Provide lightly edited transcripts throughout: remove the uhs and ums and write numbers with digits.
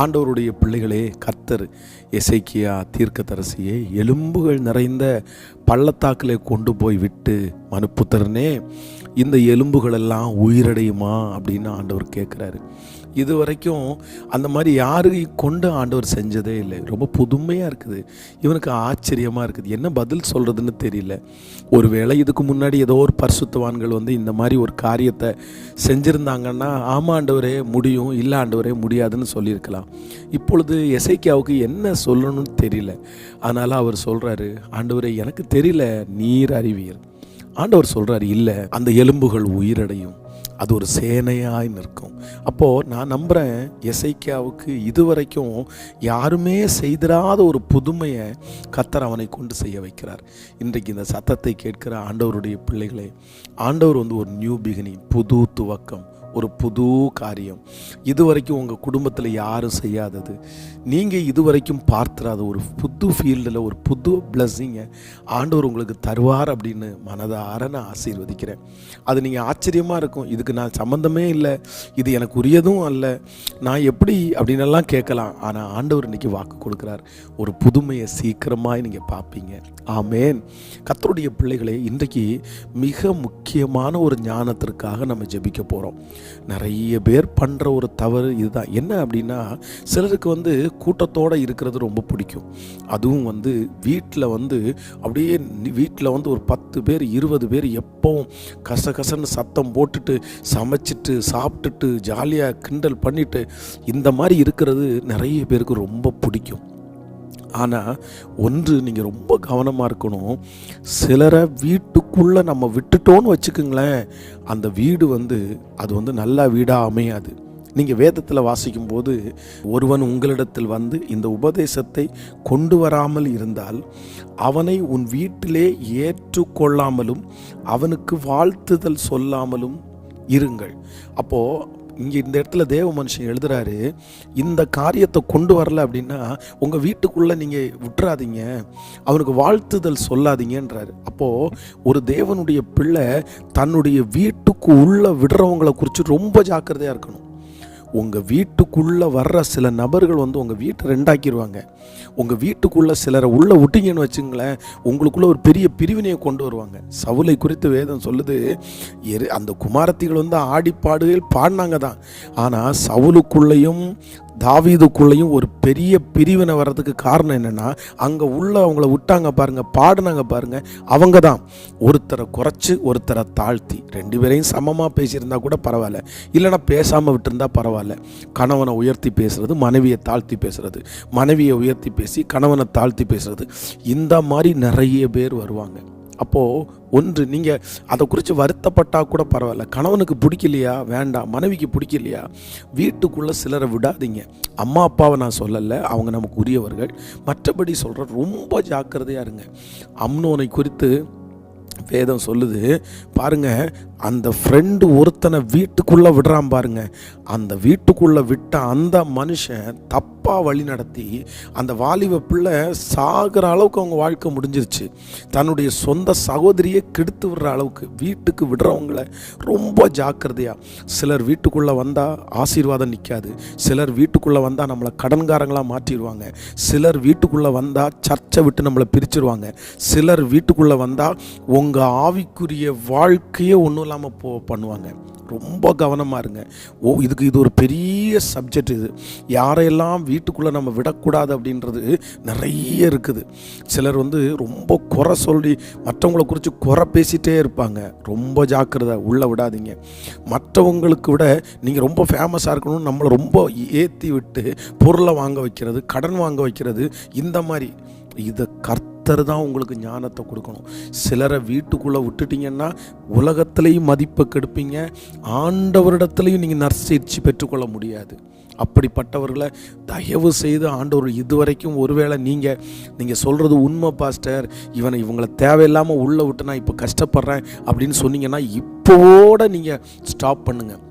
ஆண்டவருடைய பிள்ளைகளே, கர்த்தர் எசேக்கியா தீர்க்கதரிசியை எலும்புகள் நிறைந்த பள்ளத்தாக்கிலே கொண்டு போய் விட்டு, மனுப்புத்திரனே, இந்த எலும்புகளெல்லாம் உயிரடையுமா அப்படின்னு ஆண்டவர் கேட்குறாரு. இது வரைக்கும் அந்த மாதிரி யாரையும் கொண்டு ஆண்டவர் செஞ்சதே இல்லை. ரொம்ப புதுமையாக இருக்குது. இவனுக்கு ஆச்சரியமாக இருக்குது. என்ன பதில் சொல்கிறதுன்னு தெரியல. ஒருவேளை இதுக்கு முன்னாடி ஏதோ ஒரு பரிசுத்தவான்கள் இந்த மாதிரி ஒரு காரியத்தை செஞ்சுருந்தாங்கன்னா, ஆமாம் ஆண்டவரே முடியும், இல்லை ஆண்டவரே முடியாதுன்னு சொல்லியிருக்கலாம். இப்பொழுது எசேக்கியாவுக்கு என்ன சொல்லணும்னு தெரியல. அதனால் அவர் சொல்கிறாரு, ஆண்டவரே எனக்கு தெரியல, நீர் அறிவீர். ஆண்டவர் சொல்கிறார், இல்லை, அந்த எலும்புகள் உயிரடையும், அது ஒரு சேனையாய் நிற்கும். அப்போது நான் நம்புகிறேன், எசேக்கியாவுக்கு இதுவரைக்கும் யாருமே செய்திராத ஒரு புதுமையை கர்த்தர் அவனை கொண்டு செய்ய வைக்கிறார். இன்றைக்கு இந்த சத்தத்தை கேட்கிற ஆண்டவருடைய பிள்ளைகளே, ஆண்டவர் ஒரு நியூ பிகினிங், புது துவக்கம், ஒரு புது காரியம், இதுவரைக்கும் உங்கள் குடும்பத்தில் யாரும் செய்யாதது, நீங்கள் இதுவரைக்கும் பார்த்துறாத ஒரு புது ஃபீல்டில் ஒரு புது பிளஸ்ஸிங்கை ஆண்டவர் உங்களுக்கு தருவார் அப்படின்னு மனதார நான் ஆசீர்வதிக்கிறேன். அது நீங்கள் ஆச்சரியமாக இருக்கும். இதுக்கு நான் சம்மந்தமே இல்லை, இது எனக்கு உரியதும் அல்ல, நான் எப்படி அப்படின்னெல்லாம் கேட்கலாம். ஆனால் ஆண்டவர் இன்றைக்கி வாக்கு கொடுக்குறார், ஒரு புதுமையை சீக்கிரமாக நீங்கள் பார்ப்பீங்க. ஆமேன். கர்த்தருடைய பிள்ளைகளே, இன்றைக்கு மிக முக்கியமான ஒரு ஞானத்திற்காக நம்ம ஜெபிக்க போகிறோம். நிறைய பேர் பண்ணுற ஒரு தவறு இதுதான். என்ன அப்படின்னா, சிலருக்கு கூட்டத்தோடு இருக்கிறது ரொம்ப பிடிக்கும். அதுவும் வீட்டில் அப்படியே வீட்டில் ஒரு 10 பேர் 20 பேர் எப்பவும் கசகசன்னு சத்தம் போட்டுட்டு சமைச்சிட்டு சாப்பிட்டுட்டு ஜாலியாக கிண்டல் பண்ணிட்டு இந்த மாதிரி இருக்கிறது நிறைய பேருக்கு ரொம்ப பிடிக்கும். ஆனால் ஒன்று நீங்கள் ரொம்ப கவனமாக இருக்கணும். சிலரை வீட்டுக்குள்ளே நம்ம விட்டுட்டோன்னு வச்சுக்கோங்களேன், அந்த வீடு அது நல்ல வீடாக அமையாது. நீங்கள் வேதத்தில் வாசிக்கும்போது, ஒருவன் உங்களிடத்தில் இந்த உபதேசத்தை கொண்டு வராமல் இருந்தால் அவனை உன் வீட்டிலே ஏற்றுக்கொள்ளாமலும் அவனுக்கு வாழ்த்துதல் சொல்லாமலும் இருங்கள். அப்போது இங்கே இந்த இடத்துல தேவ மனுஷன் எழுதுறாரு, இந்த காரியத்தை கொண்டு வரல அப்படின்னா உங்கள் வீட்டுக்குள்ளே நீங்கள் விட்டுறாதீங்க, அவனுக்கு வாழ்த்துதல் சொல்லாதீங்கன்றாரு. அப்போது ஒரு தேவனுடைய பிள்ளை தன்னுடைய வீட்டுக்கு உள்ளே விடுறவங்களை குறித்து ரொம்ப ஜாக்கிரதையாக இருக்கணும். உங்கள் வீட்டுக்குள்ளே வர்ற சில நபர்கள் உங்கள் வீட்டை ரெண்டாக்கிடுவாங்க. உங்கள் வீட்டுக்குள்ளே சிலரை உள்ளே விட்டீங்கன்னு வச்சுங்களேன், உங்களுக்குள்ளே ஒரு பெரிய பிரிவினையை கொண்டு வருவாங்க. சவுலை குறித்து வேதம் சொல்லுது, அந்த குமாரத்திகள் ஆடிப்பாடுகள் பாடினாங்க தான். ஆனால் சவுலுக்குள்ளேயும் தாவீதுக்குள்ளேயும் ஒரு பெரிய பிரிவினை வர்றதுக்கு காரணம் என்னென்னா, அங்கே உள்ள அவங்கள விட்டாங்க பாருங்கள், பாடினாங்க பாருங்கள், அவங்க தான் ஒருத்தரை குறைச்சி ஒருத்தரை தாழ்த்தி, 2 பேரையும் சமமாக பேசியிருந்தா கூட பரவாயில்ல, இல்லைனா பேசாமல் விட்டுருந்தா பரவாயில்ல. கணவனை உயர்த்தி பேசுகிறது, மனைவியை தாழ்த்தி பேசுகிறது, மனைவியை உயர்த்தி பேசி கணவனை தாழ்த்தி பேசுகிறது, இந்த மாதிரி நிறைய பேர் வருவாங்க. அப்போது ஒன்று, நீங்கள் அதை குறித்து வருத்தப்பட்டால் கூட பரவாயில்ல, கணவனுக்கு பிடிக்கலையா வேண்டாம், மனைவிக்கு பிடிக்கலையா வீட்டுக்குள்ளே சிலரை விடாதீங்க. அம்மா அப்பாவை நான் சொல்லலை, அவங்க நமக்கு உரியவர்கள். மற்றபடி சொல்கிற ரொம்ப ஜாக்கிரதையாக இருங்க. அம்னோனை குறித்து வேதம் சொல்லுது பாருங்கள், அந்த ஃப்ரெண்டு ஒருத்தனை வீட்டுக்குள்ளே விடுறான் பாருங்க, அந்த வீட்டுக்குள்ளே விட்ட அந்த மனுஷன் தப்பாக வழி நடத்தி அந்த வாலிப பிள்ளை சாகிற அளவுக்கு அவங்க வாழ்க்கை முடிஞ்சிருச்சு. தன்னுடைய சொந்த சகோதரியை கெடுத்து விடுற அளவுக்கு வீட்டுக்கு விடுறவங்கள ரொம்ப ஜாக்கிரதையாக. சிலர் வீட்டுக்குள்ளே வந்தால் ஆசீர்வாதம் நிற்காது, சிலர் வீட்டுக்குள்ளே வந்தால் நம்மளை கடன்காரங்களாக மாற்றிடுவாங்க, சிலர் வீட்டுக்குள்ளே வந்தால் சர்ச்சை விட்டு நம்மளை பிரிச்சிருவாங்க, சிலர் வீட்டுக்குள்ளே வந்தால் உங்கள் ஆவிக்குரிய வாழ்க்கையே ஒன்றும் இல்லாமல் பண்ணுவாங்க. ரொம்ப கவனமாக இருங்க. இது ஒரு பெரிய சப்ஜெக்ட். இது யாரையெல்லாம் வீட்டுக்குள்ளே நம்ம விடக்கூடாது அப்படின்றது நிறைய இருக்குது. சிலர் ரொம்ப குறை சொல்லி மற்றவங்களை குறித்து குறை பேசிகிட்டே இருப்பாங்க. ரொம்ப ஜாக்கிரதை, உள்ளே விடாதீங்க. மற்றவங்களுக்கு விட நீங்கள் ரொம்ப ஃபேமஸாக இருக்கணும்னு நம்மளை ரொம்ப ஏற்றி விட்டு பொருளை வாங்க வைக்கிறது, கடன் வாங்க வைக்கிறது, இந்த மாதிரி இதை கர்த்தர் தான் உங்களுக்கு ஞானத்தை கொடுக்கணும். சிலரை வீட்டுக்குள்ளே விட்டுட்டிங்கன்னா உலகத்திலையும் மதிப்பை கெடுப்பீங்க, ஆண்டவரிடத்துலையும் நீங்கள் நற்செய்தி பெற்றுக்கொள்ள முடியாது. அப்படிப்பட்டவர்களை தயவு செய்து ஆண்டவர் இதுவரைக்கும், ஒருவேளை நீங்கள் சொல்கிறது உண்மை பாஸ்டர், இவங்களை தேவையில்லாமல் உள்ளே விட்டு நான் இப்போ கஷ்டப்படுறேன் அப்படின்னு சொன்னீங்கன்னா இப்போட நீங்கள் ஸ்டாப் பண்ணுங்கள்.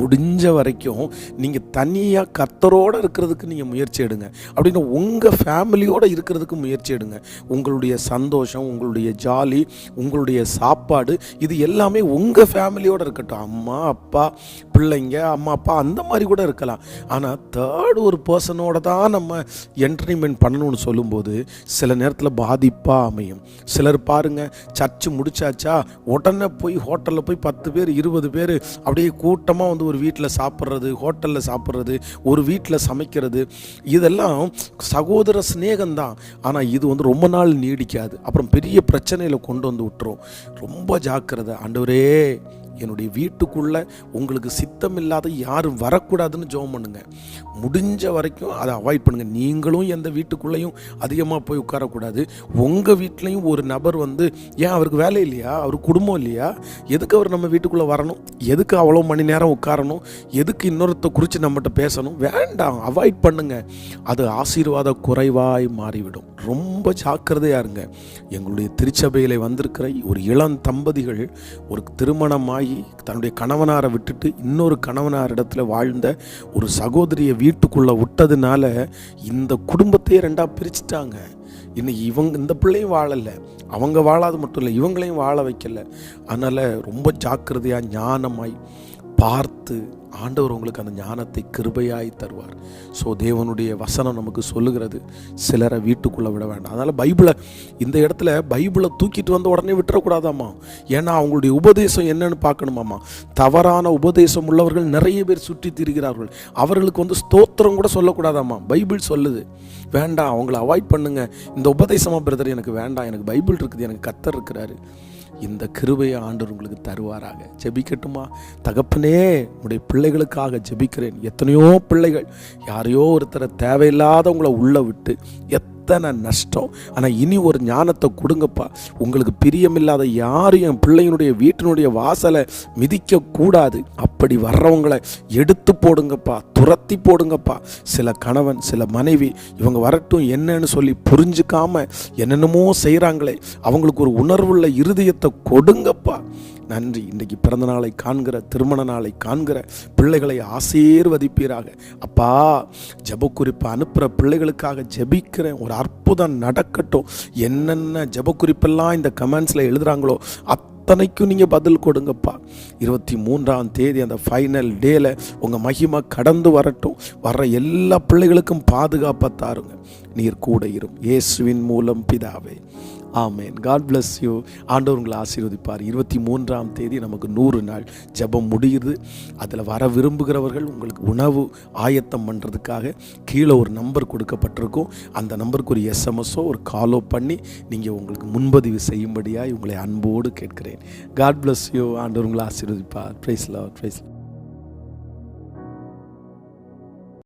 முடிஞ்ச வரைக்கும் நீங்கள் தனியாக கர்த்தரோடு இருக்கிறதுக்கு நீங்கள் முயற்சி எடுங்க. அப்படின்னு உங்கள் ஃபேமிலியோடு இருக்கிறதுக்கு முயற்சி எடுங்க. உங்களுடைய சந்தோஷம், உங்களுடைய ஜாலி, உங்களுடைய சாப்பாடு, இது எல்லாமே உங்கள் ஃபேமிலியோடு இருக்கட்டும். அம்மா அப்பா பிள்ளைங்க, அம்மா அப்பா அந்த மாதிரி கூட இருக்கலாம். ஆனால் தேர்ட் ஒரு பர்சனோட தான் நம்ம என்டர்டெயின்மெண்ட் பண்ணணும்னு சொல்லும்போது சில நேரத்தில் பாதிப்பாக அமையும். சிலர் பாருங்கள், சர்ச்சு முடிச்சாச்சா உடனே போய் ஹோட்டலில் போய் 10 பேர் 20 பேர் அப்படியே கூட்டமாக வந்து ஒரு வீட்டில் சாப்பிட்றது, ஹோட்டலில் சாப்பிட்றது, ஒரு வீட்டில் சமைக்கிறது, இதெல்லாம் சகோதர சிநேகம்தான். ஆனால் இது வந்து ரொம்ப நாள் நீடிக்காது. அப்புறம் பெரிய பிரச்சனையில் கொண்டு வந்து விட்டுரும். ரொம்ப ஜாக்கிரதை. ஆண்டவரே, என்னுடைய வீட்டுக்குள்ளே உங்களுக்கு சித்தம் இல்லாத யாரும் வரக்கூடாதுன்னு ஜெபம் பண்ணுங்க. முடிஞ்ச வரைக்கும் அதை அவாய்ட் பண்ணுங்கள். நீங்களும் எந்த வீட்டுக்குள்ளேயும் அதிகமாக போய் உட்காரக்கூடாது. உங்கள் வீட்லேயும் ஒரு நபர் வந்து, ஏன் அவருக்கு வேலை இல்லையா, அவருக்கு குடும்பம் இல்லையா, எதுக்கு அவர் நம்ம வீட்டுக்குள்ளே வரணும், எதுக்கு அவ்வளோ மணி நேரம் உட்காரணும், எதுக்கு இன்னொருத்த குறித்து நம்மகிட்ட பேசணும், வேண்டாம், அவாய்ட் பண்ணுங்கள். அது ஆசீர்வாத குறைவாய் மாறிவிடும். ரொம்ப ஜாக்கிரதையாக இருங்க. எங்களுடைய திருச்சபையில் வந்திருக்கிற ஒரு இளம் தம்பதிகள் ஒரு திருமணமாய் தன்னுடைய கணவனாரை விட்டுட்டு இன்னொரு கணவனார் இடத்துல வாழ்ந்த ஒரு சகோதரியை வீட்டுக்குள்ள விட்டதுனால இந்த குடும்பத்தையே ரெண்டாக பிரிச்சுட்டாங்க. இன்னைக்கு இந்த பிள்ளையும் வாழலை, அவங்க வாழாது மட்டும் இல்லை, இவங்களையும் வாழ வைக்கல. அதனால் ரொம்ப ஜாக்கிரதையாக ஞானமாய் பார்த்து ஆண்டவர் உங்களுக்கு அந்த ஞானத்தை கிருபையாய் தருவார். ஸோ தேவனுடைய வசனம் நமக்கு சொல்லுகிறது, சிலரை வீட்டுக்குள்ளே விட வேண்டாம். அதனால் பைபிளை இந்த இடத்துல பைபிளை தூக்கிட்டு வந்த உடனே விட்டுறக்கூடாதாம்மா. ஏன்னா அவங்களுடைய உபதேசம் என்னன்னு பார்க்கணுமாம்மா. தவறான உபதேசம் உள்ளவர்கள் நிறைய பேர் சுற்றி திரிகிறார்கள். அவர்களுக்கு வந்து ஸ்தோத்திரம் கூட சொல்லக்கூடாதாம்மா. பைபிள் சொல்லுது, வேண்டாம், அவங்கள அவாய்ட் பண்ணுங்க. இந்த உபதேசமாக பிரதர் எனக்கு வேண்டாம், எனக்கு பைபிள் இருக்குது, எனக்கு கர்த்தர் இருக்கிறாரு. இந்த கிருபையை ஆண்டவர் உங்களுக்கு தருவாராக. ஜெபிக்கட்டுமா? தகப்பனே, உடைய பிள்ளைகளுக்காக ஜெபிக்கிறேன். எத்தனையோ பிள்ளைகள் யாரையோ ஒருத்தரை தேவையில்லாதவங்களை உள்ள விட்டு எத்தனை நஷ்டம். ஆனால் இனி ஒரு ஞானத்தை கொடுங்கப்பா. உங்களுக்கு பிரியமில்லாத யாரும் என் பிள்ளையினுடைய வீட்டினுடைய வாசலை மிதிக்கக்கூடாது. அப்படி வர்றவங்களை எடுத்து போடுங்கப்பா, துரத்தி போடுங்கப்பா. சில கணவன், சில மனைவி இவங்க வரட்டும் என்னன்னு சொல்லி புரிஞ்சுக்காம என்னென்னமோ செய்கிறாங்களே, அவங்களுக்கு ஒரு உணர்வுள்ள இருதயத்தை கொடுங்கப்பா. நன்றி. இன்றைக்கு பிறந்த நாளை காண்கிற, திருமண நாளை காண்கிற பிள்ளைகளை ஆசீர்வதிப்பீராக. அப்பா, ஜெப குறிப்பை அனுப்புகிற பிள்ளைகளுக்காக ஜெபிக்கிறேன். ஒரு அற்புதம் நடக்கட்டும். என்னென்ன ஜெப குறிப்பெல்லாம் இந்த கமெண்ட்ஸில் எழுதுகிறாங்களோ அத்தனைக்கும் நீங்கள் பதில் கொடுங்கப்பா. 23ஆம் தேதி அந்த ஃபைனல் டேல உங்கள் மகிமை கடந்து வரட்டும். வர்ற எல்லா பிள்ளைகளுக்கும் பாதுகாப்பாக தாருங்க. நீர் கூட இரும். இயேசுவின் மூலம் பிதாவே, ஆமேன். God bless you. ஆண்டவர் உங்களை ஆசீர்வதிப்பார். 23ஆம் தேதி நமக்கு 100 நாள் ஜெபம் முடியுது. அதில் வர விரும்புகிறவர்கள் உங்களுக்கு உணவு ஆயத்தம் பண்ணுறதுக்காக கீழே ஒரு நம்பர் கொடுக்கப்பட்டிருக்கும். அந்த நம்பருக்கு ஒரு எஸ்எம்எஸோ ஒரு காலோ பண்ணி நீங்கள் உங்களுக்கு முன்பதிவு செய்யும்படியாக உங்களை அன்போடு கேட்கிறேன். God bless you. ஆண்டவர் உங்களை ஆசீர்வதிப்பார். Praise Lord. பிரைஸ்.